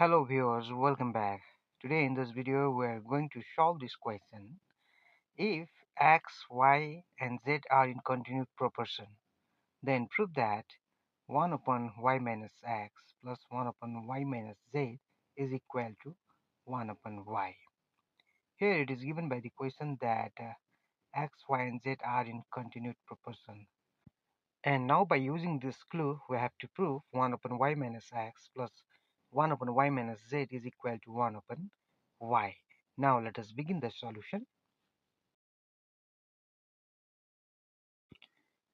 Hello viewers, welcome back. Today in this video we are going to solve this question. If x, y and z are in continued proportion, then prove that 1 upon y minus x plus 1 upon y minus z is equal to 1 upon y. Here it is given by the question that x, y and z are in continued proportion. And now by using this clue, we have to prove 1 upon y minus x plus 1 upon y minus z is equal to 1 upon y. Now let us begin the solution.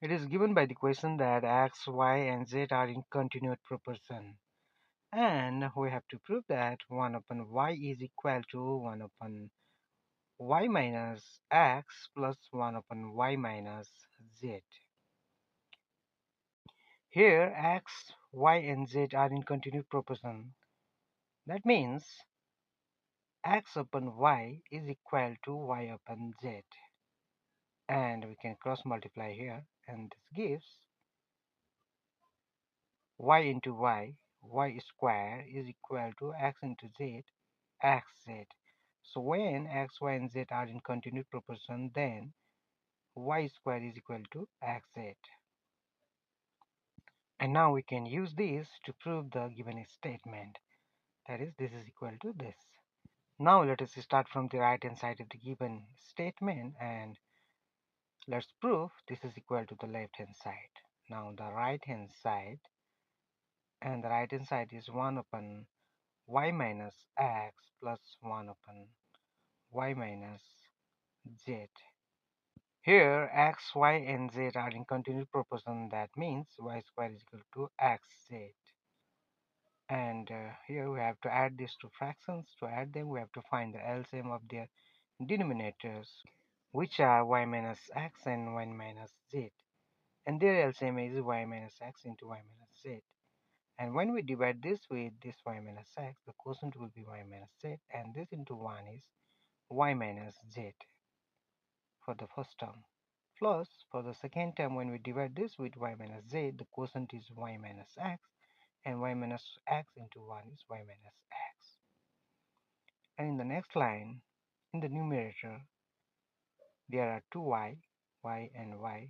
It is given by the question that x, y and z are in continued proportion. And we have to prove that 1 upon y is equal to 1 upon y minus x plus 1 upon y minus z. Here x, y and z are in continued proportion. That means x upon y is equal to y upon z, and we can cross multiply here, and this gives y into y square is equal to x into z, xz. So when x, y and z are in continued proportion, then y square is equal to xz. And now we can use this to prove the given statement, that is, this is equal to this. Now let us start from the right hand side of the given statement, and let's prove this is equal to the left hand side. Now the right hand side, and the right hand side is 1 upon y minus x plus 1 upon y minus z. Here x, y and z are in continued proportion. That means y square is equal to xz. And here we have to add these two fractions. To add them, we have to find the LCM of their denominators, which are y minus x and y minus z. And their LCM is y minus x into y minus z. And when we divide this with this y minus x, the quotient will be y minus z, and this into 1 is y minus z for the first term. Plus, for the second term, when we divide this with y minus z, the quotient is y minus x, and y minus x into 1 is y minus x. And in the next line, in the numerator, there are two y and y.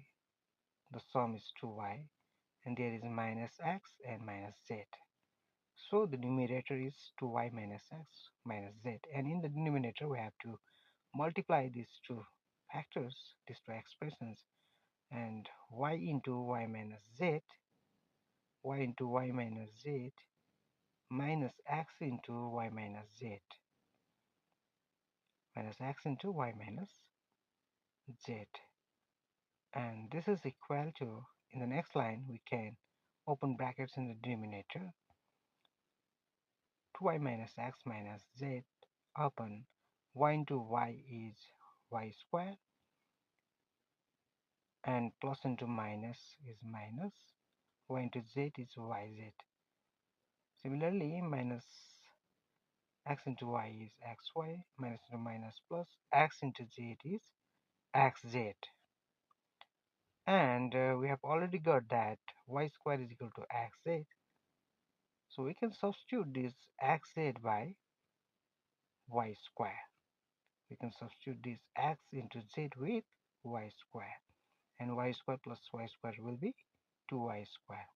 The sum is 2y, and there is minus x and minus z. So the numerator is 2y minus x minus z, and in the denominator we have to multiply these two factors, these two expressions, and y into y minus z, y into y minus z minus x into y minus z, minus x into y minus z. And this is equal to, in the next line we can open brackets in the denominator, 2y minus x minus z upon y into y is y square, and plus into minus is minus, y into z is yz. Similarly, minus x into y is xy, minus into minus plus x into z is xz. And we have already got that y square is equal to xz, so we can substitute this xz by y square. We can substitute this x into z with y square, and y square plus y square will be 2y square.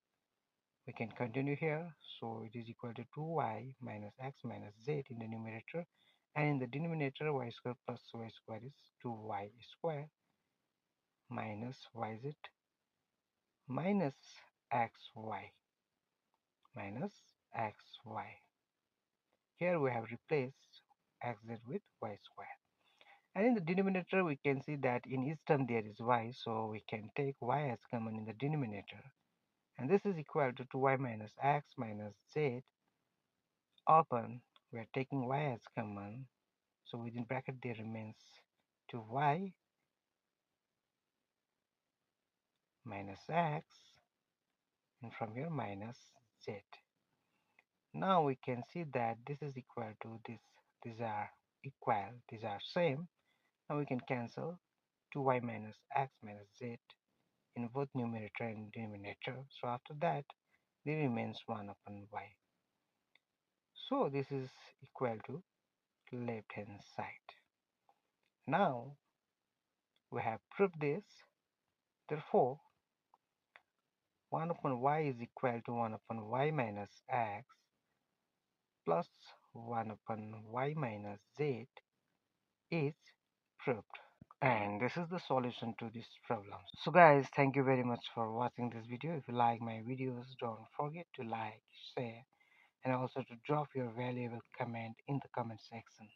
We can continue here, so it is equal to 2y minus x minus z in the numerator, and in the denominator y square plus y square is 2y square minus yz minus xy minus xy. Here we have replaced xz with y square. And in the denominator, we can see that in each term there is y, so we can take y as common in the denominator. And this is equal to 2y minus x minus z upon, we are taking y as common, so within bracket there remains 2y minus x, and from here minus z. Now we can see that this is equal to this. These are equal, these are same. Now we can cancel 2y minus x minus z in both numerator and denominator. So after that, there remains 1 upon y. So this is equal to left hand side. Now we have proved this. Therefore 1 upon y is equal to 1 upon y minus x plus 1 upon y minus z is proved. And this is the solution to this problem. So guys, thank you very much for watching this video. If you like my videos, don't forget to like, share, and also to drop your valuable comment in the comment section.